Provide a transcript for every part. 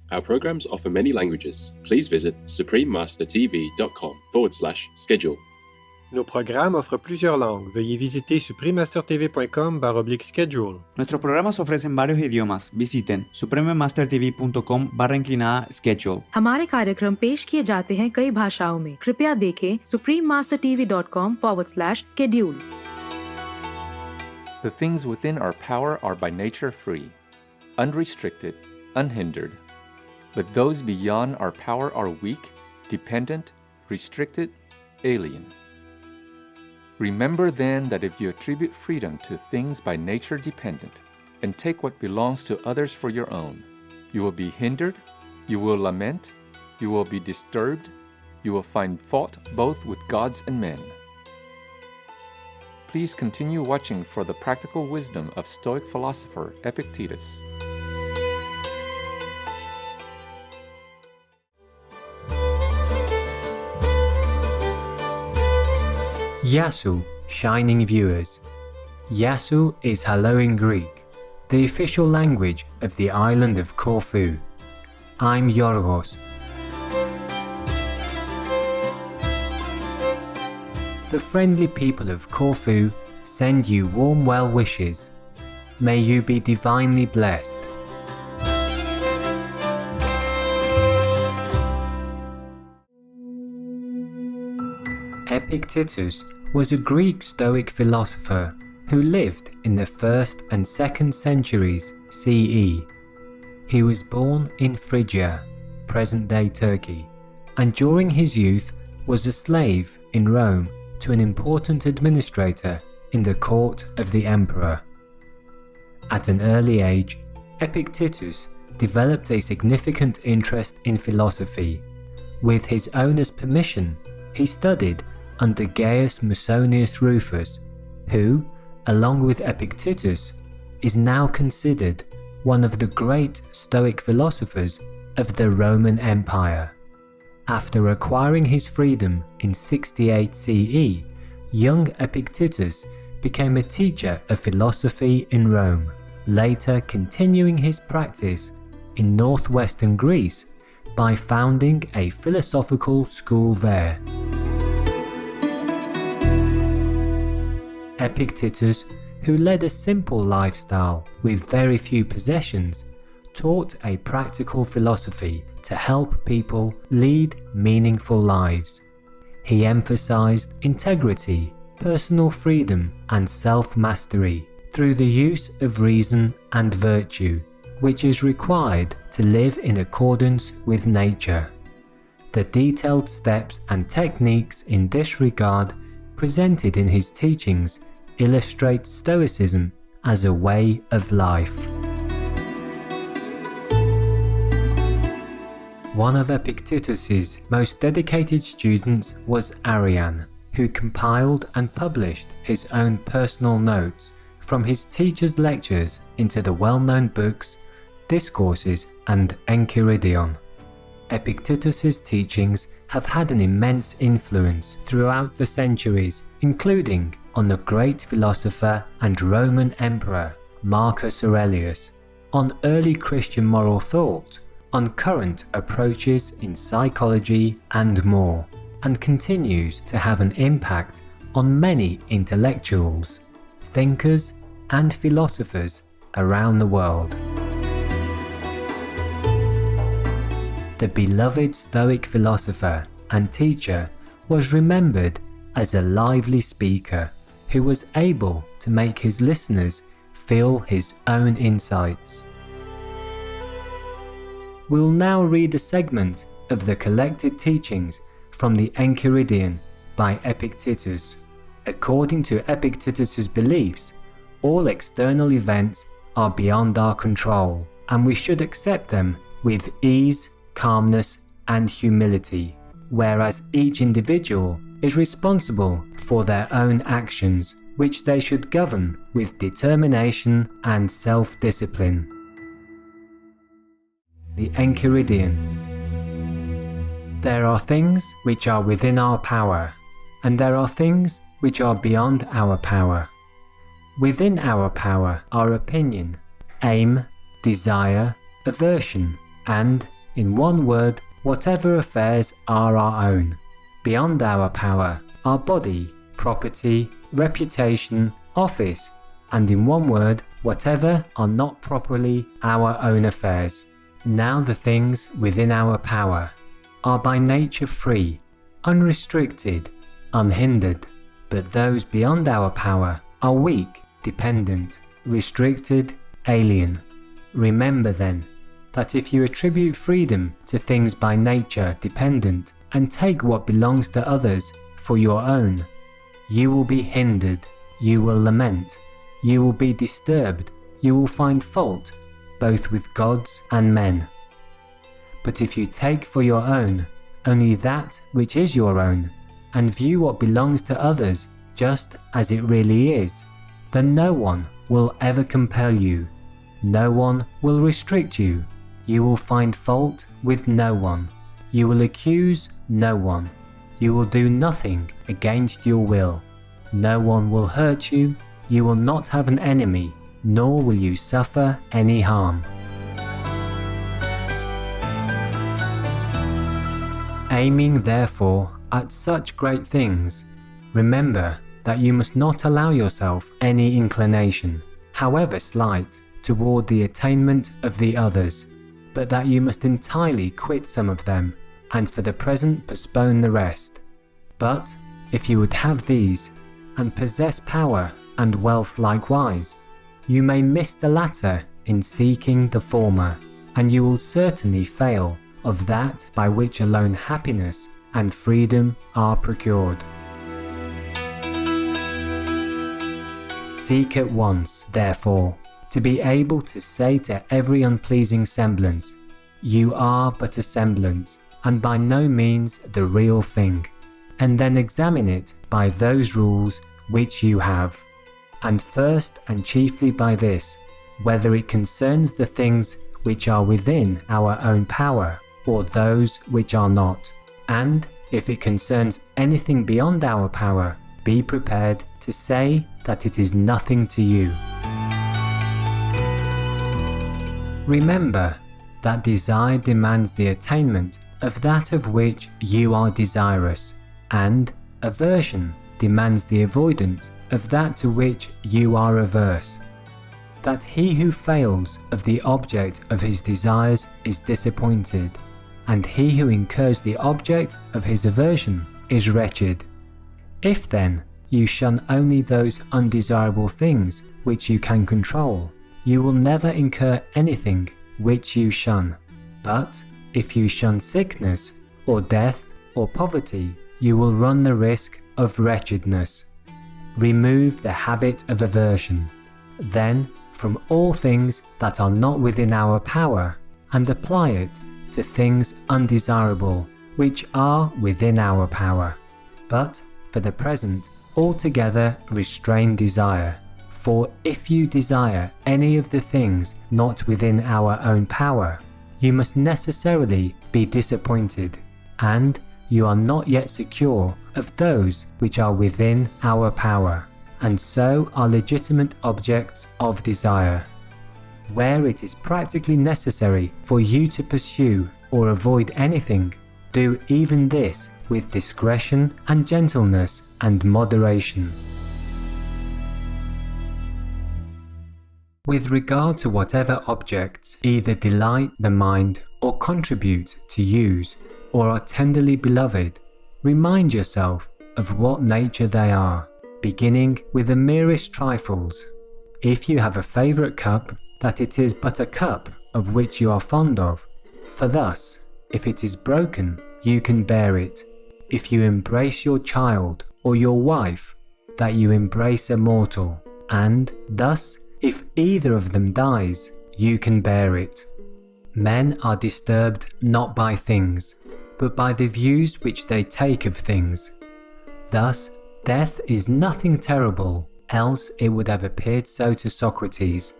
Our programs offer many languages. Please visit suprememastertv.com/schedule. Nos programmes offrent plusieurs langues. Veuillez visiter suprememastertv.com/schedule. Nuestros programas ofrecen varios idiomas. Visiten suprememastertv.com/schedule. हमारे कार्यक्रम पेश किए जाते हैं कई भाषाओं में। कृपया देखें suprememastertv.com/schedule. The things within our power are by nature free, unrestricted, unhindered. But those beyond our power are weak, dependent, restricted, alien. Remember then that if you attribute freedom to things by nature dependent, and take what belongs to others for your own, you will be hindered, you will lament, you will be disturbed, you will find fault both with gods and men. Please continue watching for the practical wisdom of Stoic philosopher Epictetus. Yasu, shining viewers. Yasu is hello in Greek, the official language of the island of Corfu. I'm Yorgos. The friendly people of Corfu send you warm well wishes. May you be divinely blessed. Epictetus was a Greek Stoic philosopher who lived in the 1st and 2nd centuries CE. He was born in Phrygia, present-day Turkey, and during his youth was a slave in Rome to an important administrator in the court of the emperor. At an early age, Epictetus developed a significant interest in philosophy. With his owner's permission, he studied under Gaius Musonius Rufus, who, along with Epictetus, is now considered one of the great Stoic philosophers of the Roman Empire. After acquiring his freedom in 68 CE, young Epictetus became a teacher of philosophy in Rome, later continuing his practice in northwestern Greece by founding a philosophical school there. Epictetus, who led a simple lifestyle with very few possessions, taught a practical philosophy to help people lead meaningful lives. He emphasized integrity, personal freedom, and self-mastery through the use of reason and virtue, which is required to live in accordance with nature. The detailed steps and techniques in this regard presented in his teachings illustrate Stoicism as a way of life. One of Epictetus's most dedicated students was Arrian, who compiled and published his own personal notes from his teacher's lectures into the well-known books Discourses and Enchiridion. Epictetus's teachings have had an immense influence throughout the centuries, including on the great philosopher and Roman emperor Marcus Aurelius, on early Christian moral thought, on current approaches in psychology and more, and continues to have an impact on many intellectuals, thinkers, and philosophers around the world. The beloved Stoic philosopher and teacher was remembered as a lively speaker who was able to make his listeners feel his own insights. We'll now read a segment of the collected teachings from the Enchiridion by Epictetus. According to Epictetus's beliefs, all external events are beyond our control, and we should accept them with ease, calmness, and humility, whereas each individual is responsible for their own actions, which they should govern with determination and self-discipline. The Enchiridion. There are things which are within our power, and there are things which are beyond our power. Within our power are opinion, aim, desire, aversion, and In one word, whatever affairs are our own, beyond our power, our body, property, reputation, office, and in one word, whatever are not properly our own affairs. Now the things within our power are by nature free, unrestricted, unhindered, but those beyond our power are weak, dependent, restricted, alien. Remember then, that if you attribute freedom to things by nature dependent and take what belongs to others for your own, you will be hindered, you will lament, you will be disturbed, you will find fault, both with gods and men. But if you take for your own only that which is your own, and view what belongs to others just as it really is, then no one will ever compel you, no one will restrict you, you will find fault with no one, you will accuse no one, you will do nothing against your will, no one will hurt you, you will not have an enemy, nor will you suffer any harm. Aiming therefore at such great things, remember that you must not allow yourself any inclination, however slight, toward the attainment of the others, but that you must entirely quit some of them, and for the present postpone the rest. But if you would have these, and possess power and wealth likewise, you may miss the latter in seeking the former, and you will certainly fail of that by which alone happiness and freedom are procured. Seek at once, therefore, to be able to say to every unpleasing semblance, "You are but a semblance, and by no means the real thing," and then examine it by those rules which you have, and first and chiefly by this, whether it concerns the things which are within our own power, or those which are not, and if it concerns anything beyond our power, be prepared to say that it is nothing to you. Remember that desire demands the attainment of that of which you are desirous, and aversion demands the avoidance of that to which you are averse. That he who fails of the object of his desires is disappointed, and he who incurs the object of his aversion is wretched. If then you shun only those undesirable things which you can control, you will never incur anything which you shun. But if you shun sickness, or death, or poverty, you will run the risk of wretchedness. Remove the habit of aversion, then, from all things that are not within our power, and apply it to things undesirable, which are within our power. But, for the present, altogether restrain desire. For if you desire any of the things not within our own power, you must necessarily be disappointed, and you are not yet secure of those which are within our power, and so are legitimate objects of desire. Where it is practically necessary for you to pursue or avoid anything, do even this with discretion and gentleness and moderation. With regard to whatever objects either delight the mind or contribute to use or are tenderly beloved, remind yourself of what nature they are, beginning with the merest trifles. If you have a favourite cup, that it is but a cup of which you are fond of, for thus, if it is broken, you can bear it. If you embrace your child or your wife, that you embrace a mortal, and thus, if either of them dies, you can bear it. Men are disturbed not by things, but by the views which they take of things. Thus, death is nothing terrible, else it would have appeared so to Socrates.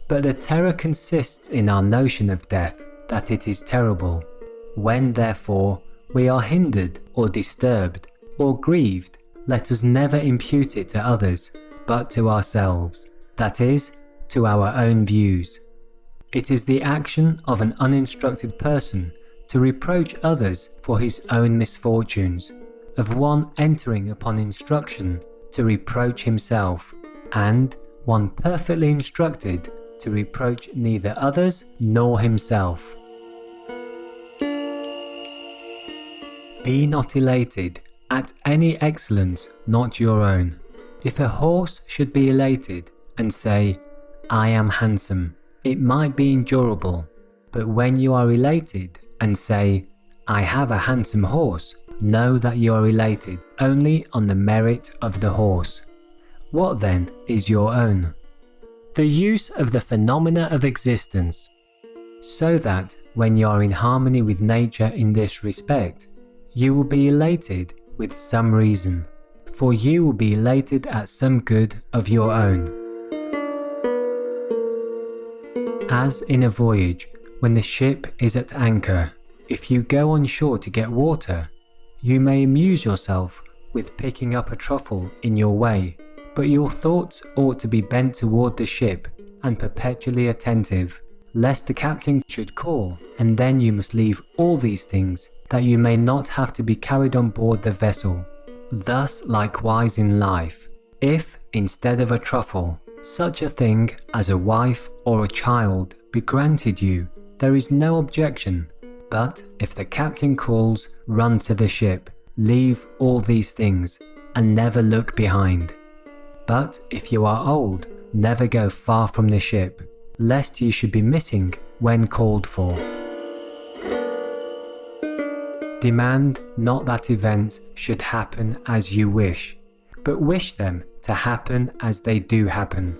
But the terror consists in our notion of death, that it is terrible. When, therefore, we are hindered or disturbed or grieved, let us never impute it to others, but to ourselves, that is, to our own views. It is the action of an uninstructed person to reproach others for his own misfortunes, of one entering upon instruction to reproach himself, and one perfectly instructed to reproach neither others nor himself. Be not elated at any excellence not your own. If a horse should be elated and say, I am handsome, it might be endurable, but when you are elated and say, I have a handsome horse, know that you are elated only on the merit of the horse. What then is your own? The use of the phenomena of existence, so that when you are in harmony with nature in this respect, you will be elated with some reason, for you will be elated at some good of your own. As in a voyage, when the ship is at anchor, if you go on shore to get water, you may amuse yourself with picking up a truffle in your way, but your thoughts ought to be bent toward the ship and perpetually attentive, lest the captain should call, and then you must leave all these things, that you may not have to be carried on board the vessel. Thus likewise in life, if, instead of a truffle, such a thing as a wife or a child be granted you, there is no objection. But if the captain calls, run to the ship, leave all these things, and never look behind. But if you are old, never go far from the ship, lest you should be missing when called for. Demand not that events should happen as you wish, but wish them to happen as they do happen,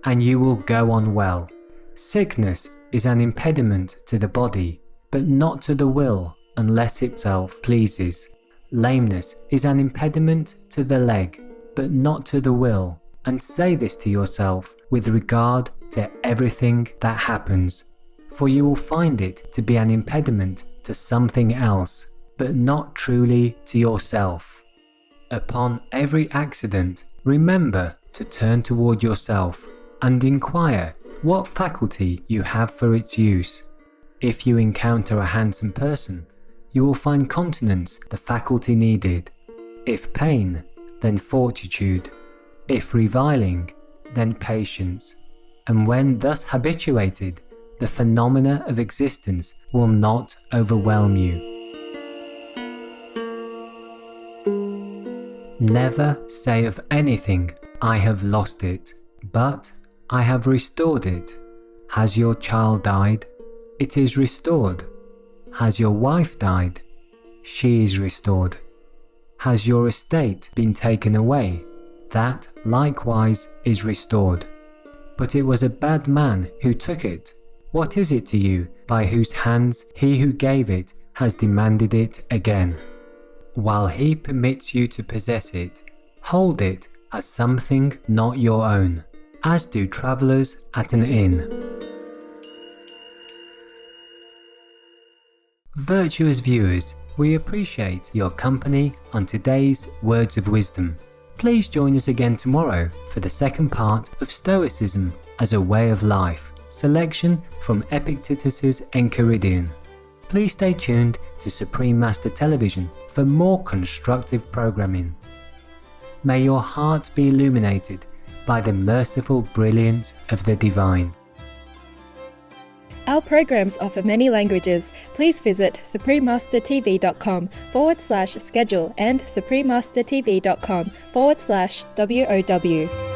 and you will go on well. Sickness is an impediment to the body, but not to the will unless itself pleases. Lameness is an impediment to the leg, but not to the will, and say this to yourself with regard to everything that happens, for you will find it to be an impediment to something else, but not truly to yourself. Upon every accident, remember to turn toward yourself and inquire what faculty you have for its use. If you encounter a handsome person, you will find continence the faculty needed. If pain, then fortitude. If reviling, then patience. And when thus habituated, the phenomena of existence will not overwhelm you. Never say of anything, I have lost it, but I have restored it. Has your child died? It is restored. Has your wife died? She is restored. Has your estate been taken away? That likewise is restored. But it was a bad man who took it. What is it to you by whose hands he who gave it has demanded it again? While he permits you to possess it, hold it as something not your own, as do travellers at an inn. Virtuous viewers, we appreciate your company on today's Words of Wisdom. Please join us again tomorrow for the second part of Stoicism as a Way of Life, selection from Epictetus Enchiridion. Please stay tuned to Supreme Master Television for more constructive programming. May your heart be illuminated by the merciful brilliance of the divine. Our programs offer many languages. Please visit suprememastertv.com/schedule and suprememastertv.com/WOW.